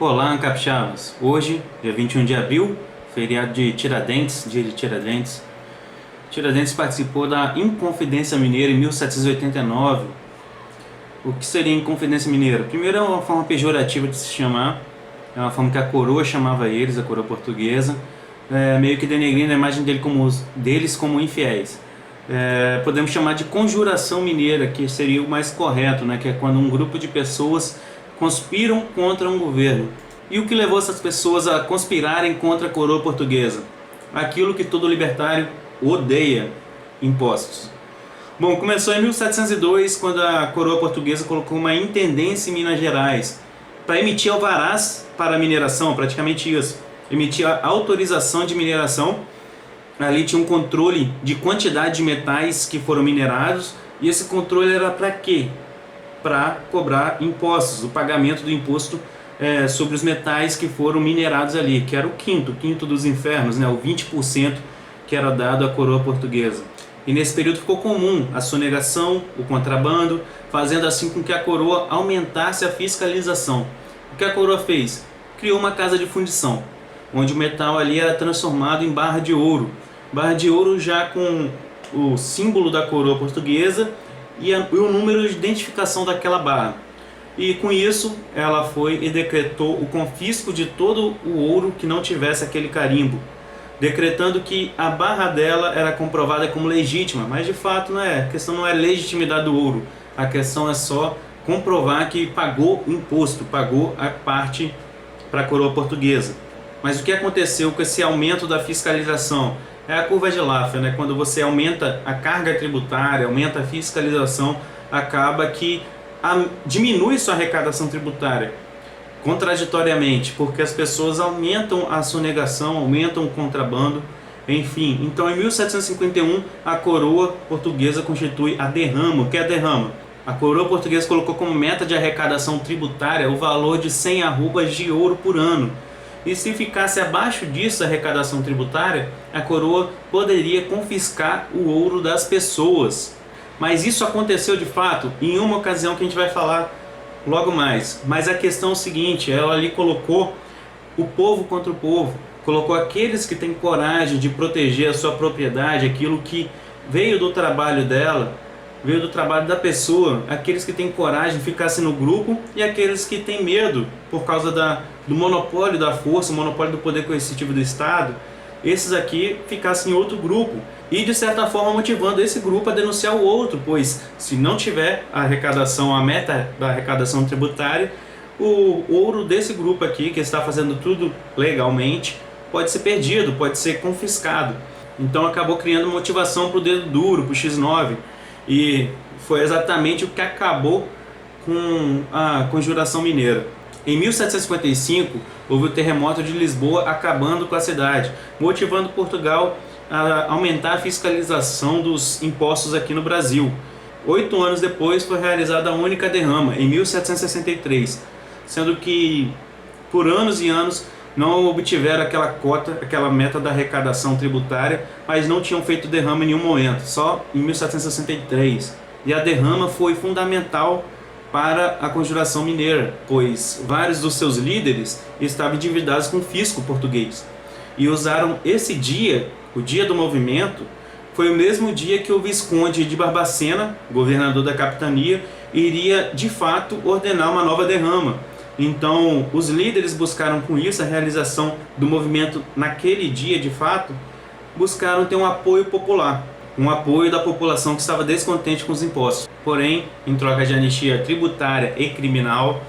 Olá, capixabas! Hoje, dia 21 de abril, feriado de Tiradentes, dia de Tiradentes. Tiradentes participou da Inconfidência Mineira em 1789. O que seria Inconfidência Mineira? Primeiro, é uma forma pejorativa de se chamar, é uma forma que a coroa chamava eles, a coroa portuguesa, meio que denegrindo a imagem deles como infiéis. Podemos chamar de conjuração mineira, que seria o mais correto, né? Que é quando um grupo de pessoas conspiram contra um governo. E o que levou essas pessoas a conspirarem contra a coroa portuguesa? Aquilo que todo libertário odeia: impostos. Bom, começou em 1702, quando a coroa portuguesa colocou uma intendência em Minas Gerais para emitir alvarás para a mineração, praticamente isso. Emitir a autorização de mineração. Ali tinha um controle de quantidade de metais que foram minerados, e esse controle era para quê? Para cobrar impostos, o pagamento do imposto sobre os metais que foram minerados ali, que era o quinto dos infernos, né? O 20% que era dado à coroa portuguesa. E nesse período ficou comum a sonegação, o contrabando, fazendo assim com que a coroa aumentasse a fiscalização. O que a coroa fez? Criou uma casa de fundição, onde o metal ali era transformado em barra de ouro. Barra de ouro já com o símbolo da coroa portuguesa e o número de identificação daquela barra. E com isso ela foi e decretou o confisco de todo o ouro que não tivesse aquele carimbo, decretando que a barra dela era comprovada como legítima. Mas de fato a questão não é legitimidade do ouro, a questão é só comprovar que pagou imposto, pagou a parte para a coroa portuguesa. Mas o que aconteceu com esse aumento da fiscalização? É a curva de Laffer, né? Quando você aumenta a carga tributária, aumenta a fiscalização, acaba que diminui sua arrecadação tributária, contraditoriamente, porque as pessoas aumentam a sonegação, aumentam o contrabando, enfim. Então, em 1751, a coroa portuguesa constitui a derrama. O que é a derrama? A coroa portuguesa colocou como meta de arrecadação tributária o valor de 100 arrobas de ouro por ano. E se ficasse abaixo disso a arrecadação tributária, a coroa poderia confiscar o ouro das pessoas. Mas isso aconteceu de fato em uma ocasião que a gente vai falar logo mais. Mas a questão é o seguinte: ela ali colocou o povo contra o povo, colocou aqueles que têm coragem de proteger a sua propriedade, aquilo que veio do trabalho dela, veio do trabalho da pessoa, aqueles que têm coragem de ficar no grupo e aqueles que têm medo por causa do monopólio da força, o monopólio do poder coercitivo do Estado. Esses aqui ficassem em outro grupo e de certa forma motivando esse grupo a denunciar o outro, pois se não tiver a arrecadação, a meta da arrecadação tributária, o ouro desse grupo aqui, que está fazendo tudo legalmente, pode ser perdido, pode ser confiscado. Então acabou criando motivação para o dedo duro, para o X9. E foi exatamente o que acabou com a Conjuração Mineira. Em 1755, houve o terremoto de Lisboa, acabando com a cidade, motivando Portugal a aumentar a fiscalização dos impostos aqui no Brasil. 8 anos depois foi realizada a única derrama, em 1763, sendo que por anos e anos não obtiveram aquela cota, aquela meta da arrecadação tributária, mas não tinham feito derrama em nenhum momento, só em 1763. E a derrama foi fundamental para a Conjuração Mineira, pois vários dos seus líderes estavam endividados com o fisco português. E usaram esse dia, o dia do movimento, foi o mesmo dia que o Visconde de Barbacena, governador da capitania, iria de fato ordenar uma nova derrama. Então, os líderes buscaram com isso a realização do movimento naquele dia, de fato, buscaram ter um apoio popular, um apoio da população que estava descontente com os impostos. Porém, em troca de anistia tributária e criminal,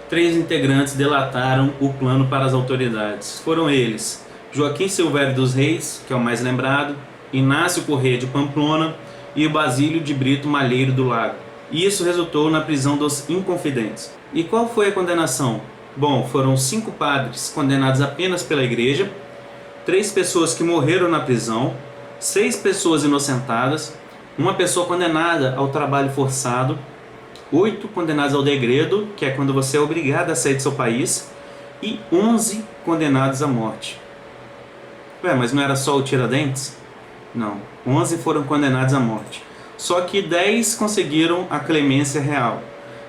3 integrantes delataram o plano para as autoridades. Foram eles: Joaquim Silvério dos Reis, que é o mais lembrado, Inácio Corrêa de Pamplona e Basílio de Brito Malheiro do Lago. E isso resultou na prisão dos Inconfidentes. E qual foi a condenação? Bom, foram 5 padres condenados apenas pela igreja, 3 pessoas que morreram na prisão, 6 pessoas inocentadas, 1 pessoa condenada ao trabalho forçado, 8 condenados ao degredo, que é quando você é obrigado a sair do seu país, e 11 condenados à morte. Mas não era só o Tiradentes? Não, 11 foram condenados à morte. Só que 10 conseguiram a clemência real.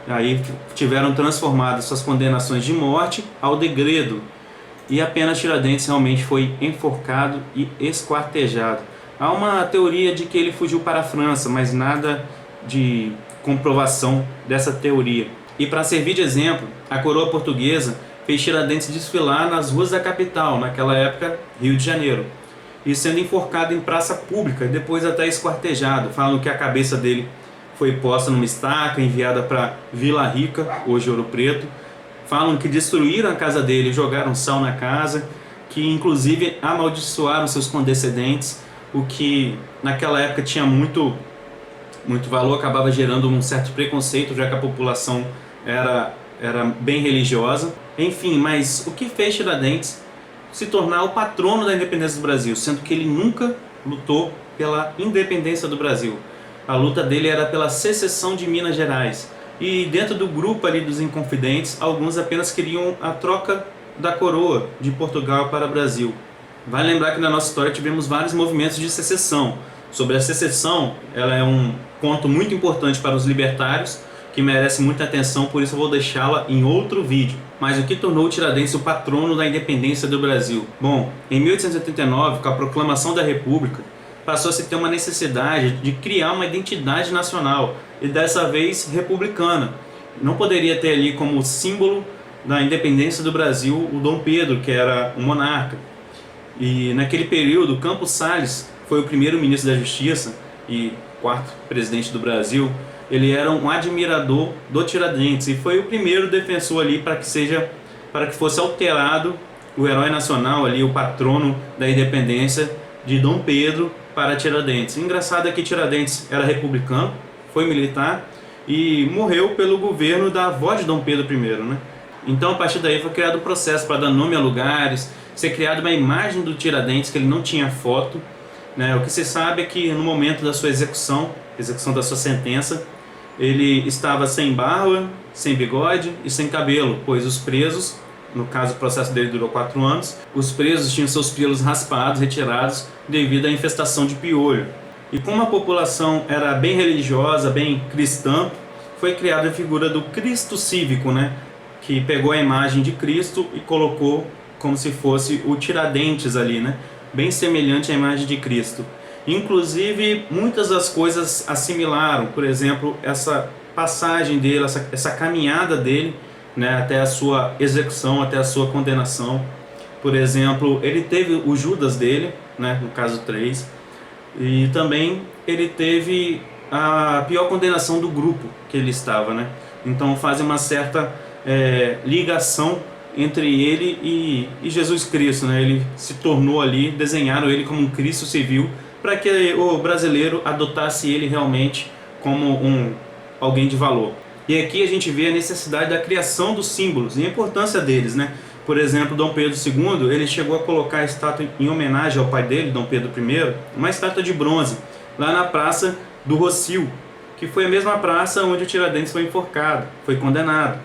Aí tiveram transformado suas condenações de morte ao degredo, e apenas Tiradentes realmente foi enforcado e esquartejado. Há uma teoria de que ele fugiu para a França, mas nada de comprovação dessa teoria. E para servir de exemplo, a coroa portuguesa fez Tiradentes desfilar nas ruas da capital, naquela época Rio de Janeiro, e sendo enforcado em praça pública, depois até esquartejado. Falam que a cabeça dele foi posta numa estaca, enviada para Vila Rica, hoje Ouro Preto. Falam que destruíram a casa dele, jogaram sal na casa, que inclusive amaldiçoaram seus condescendentes, o que naquela época tinha muito valor, acabava gerando um certo preconceito, já que a população era bem religiosa. Enfim, mas o que fez Tiradentes se tornar o patrono da independência do Brasil, sendo que ele nunca lutou pela independência do Brasil? A luta dele era pela secessão de Minas Gerais. E dentro do grupo ali dos Inconfidentes, alguns apenas queriam a troca da coroa de Portugal para o Brasil. Vale lembrar que na nossa história tivemos vários movimentos de secessão. Sobre a secessão, ela é um ponto muito importante para os libertários, que merece muita atenção, por isso eu vou deixá-la em outro vídeo. Mas o que tornou Tiradentes o patrono da independência do Brasil? Bom, em 1889, com a proclamação da República, passou-se a ter uma necessidade de criar uma identidade nacional, e dessa vez republicana. Não poderia ter ali como símbolo da independência do Brasil o Dom Pedro, que era o monarca. E naquele período, Campos Salles foi o primeiro ministro da Justiça e quarto presidente do Brasil. Ele era um admirador do Tiradentes e foi o primeiro defensor ali para que fosse alterado o herói nacional ali, o patrono da independência, de Dom Pedro para Tiradentes. Engraçado é que Tiradentes era republicano, foi militar e morreu pelo governo da avó de Dom Pedro I, né? Então a partir daí foi criado um processo para dar nome a lugares, ser criada uma imagem do Tiradentes, que ele não tinha foto, né? O que se sabe é que no momento da sua execução da sua sentença, ele estava sem barba, sem bigode e sem cabelo, pois os presos, no caso o processo dele durou 4 anos, os presos tinham seus pelos raspados, retirados, devido à infestação de piolho. E como a população era bem religiosa, bem cristã, foi criada a figura do Cristo cívico, né? Que pegou a imagem de Cristo e colocou como se fosse o Tiradentes ali, né? Bem semelhante à imagem de Cristo. Inclusive, muitas das coisas assimilaram, por exemplo, essa passagem dele, essa caminhada dele, né, até a sua execução, até a sua condenação. Por exemplo, ele teve o Judas dele, né, no caso 3, e também ele teve a pior condenação do grupo que ele estava, né? Então faz uma certa ligação entre ele e Jesus Cristo, né? Ele se tornou ali, desenharam ele como um Cristo civil, para que o brasileiro adotasse ele realmente como alguém de valor. E aqui a gente vê a necessidade da criação dos símbolos e a importância deles, né? Por exemplo, Dom Pedro II, ele chegou a colocar a estátua em homenagem ao pai dele, Dom Pedro I, uma estátua de bronze, lá na Praça do Rossio, que foi a mesma praça onde o Tiradentes foi enforcado, foi condenado.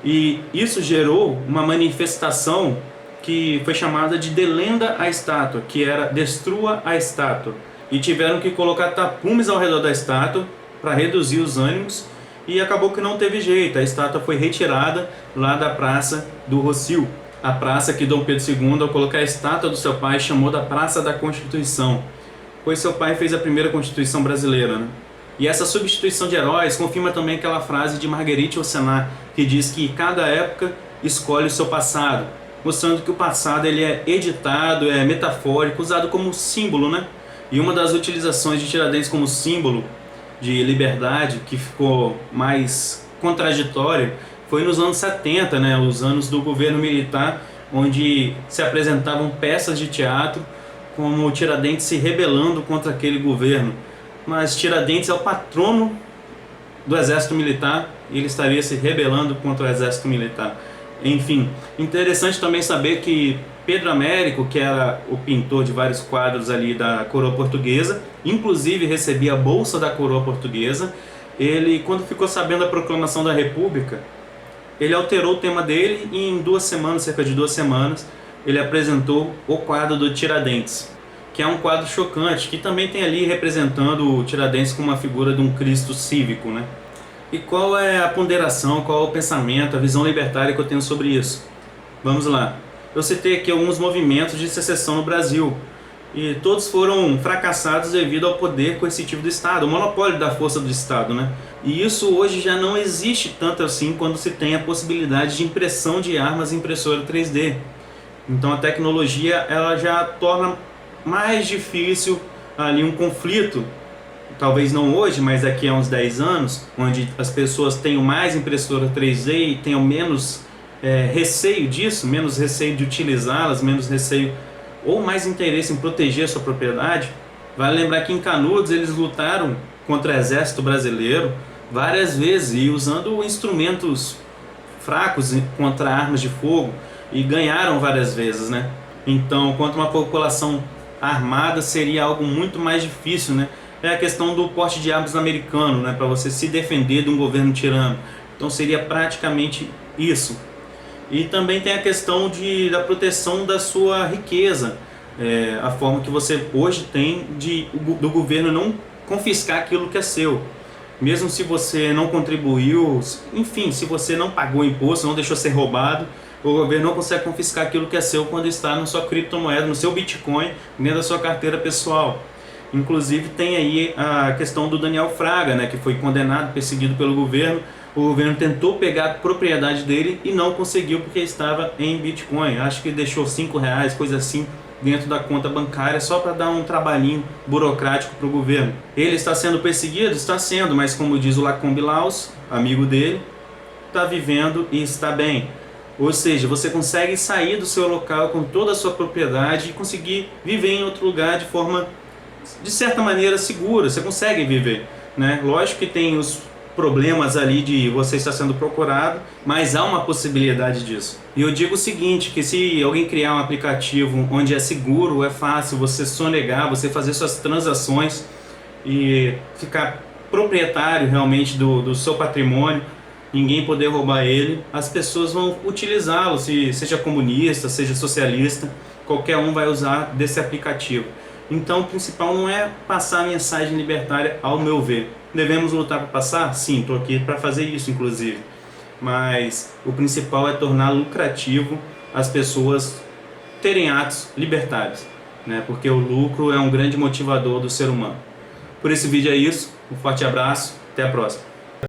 E isso gerou uma manifestação que foi chamada de Delenda à Estátua, que era Destrua a Estátua. E tiveram que colocar tapumes ao redor da estátua para reduzir os ânimos, e acabou que não teve jeito, a estátua foi retirada lá da Praça do Rossio, a praça que Dom Pedro II, ao colocar a estátua do seu pai, chamou da Praça da Constituição, pois seu pai fez a primeira Constituição brasileira, né? E essa substituição de heróis confirma também aquela frase de Marguerite Yourcenar, que diz que cada época escolhe o seu passado, mostrando que o passado ele é editado, é metafórico, usado como símbolo, né? E uma das utilizações de Tiradentes como símbolo de liberdade, que ficou mais contraditória, foi nos anos 70, né? Os anos do governo militar, onde se apresentavam peças de teatro como Tiradentes se rebelando contra aquele governo. Mas Tiradentes é o patrono do exército militar e ele estaria se rebelando contra o exército militar. Enfim, interessante também saber que Pedro Américo, que era o pintor de vários quadros ali da coroa portuguesa, inclusive recebia a bolsa da coroa portuguesa, ele, quando ficou sabendo da proclamação da República, ele alterou o tema dele e em 2 semanas, cerca de 2 semanas, ele apresentou o quadro do Tiradentes, que é um quadro chocante, que também tem ali representando o Tiradentes como uma figura de um Cristo cívico, né? E qual é a ponderação, qual é o pensamento, a visão libertária que eu tenho sobre isso? Vamos lá. Eu citei aqui alguns movimentos de secessão no Brasil, e todos foram fracassados devido ao poder coercitivo do Estado, o monopólio da força do Estado, né? E isso hoje já não existe tanto assim quando se tem a possibilidade de impressão de armas em impressora 3D. Então a tecnologia ela já torna mais difícil ali um conflito, talvez não hoje, mas daqui a uns 10 anos, onde as pessoas tenham mais impressora 3D e tenham menos receio disso, menos receio de utilizá-las, menos receio ou mais interesse em proteger a sua propriedade. Vale lembrar que em Canudos eles lutaram contra o exército brasileiro várias vezes e usando instrumentos fracos contra armas de fogo, e ganharam várias vezes, né? Então, contra uma população armada seria algo muito mais difícil, né? É a questão do porte de armas americano, né? Para você se defender de um governo tirano. Então seria praticamente isso. E também tem a questão da proteção da sua riqueza, a forma que você hoje tem do governo não confiscar aquilo que é seu. Mesmo se você não contribuiu, enfim, se você não pagou imposto, não deixou ser roubado, o governo não consegue confiscar aquilo que é seu quando está na sua criptomoeda, no seu Bitcoin, dentro da sua carteira pessoal. Inclusive tem aí a questão do Daniel Fraga, né, que foi condenado, perseguido pelo governo. O governo tentou pegar a propriedade dele e não conseguiu porque estava em Bitcoin. Acho que deixou R$5, coisa assim, dentro da conta bancária, só para dar um trabalhinho burocrático para o governo. Ele está sendo perseguido? Está sendo, mas como diz o Lacombe Laos, amigo dele, está vivendo e está bem. Ou seja, você consegue sair do seu local com toda a sua propriedade e conseguir viver em outro lugar de forma, de certa maneira, segura. Você consegue viver, né? Lógico que tem os problemas ali de você estar sendo procurado, mas há uma possibilidade disso. E eu digo o seguinte, que se alguém criar um aplicativo onde é seguro, é fácil você sonegar, você fazer suas transações e ficar proprietário realmente do seu patrimônio, ninguém poder roubar ele, as pessoas vão utilizá-lo, seja comunista, seja socialista, qualquer um vai usar desse aplicativo. Então o principal não é passar a mensagem libertária, ao meu ver. Devemos lutar para passar? Sim, estou aqui para fazer isso inclusive. Mas o principal é tornar lucrativo as pessoas terem atos libertários, né? Porque o lucro é um grande motivador do ser humano. Por esse vídeo é isso, um forte abraço, até a próxima.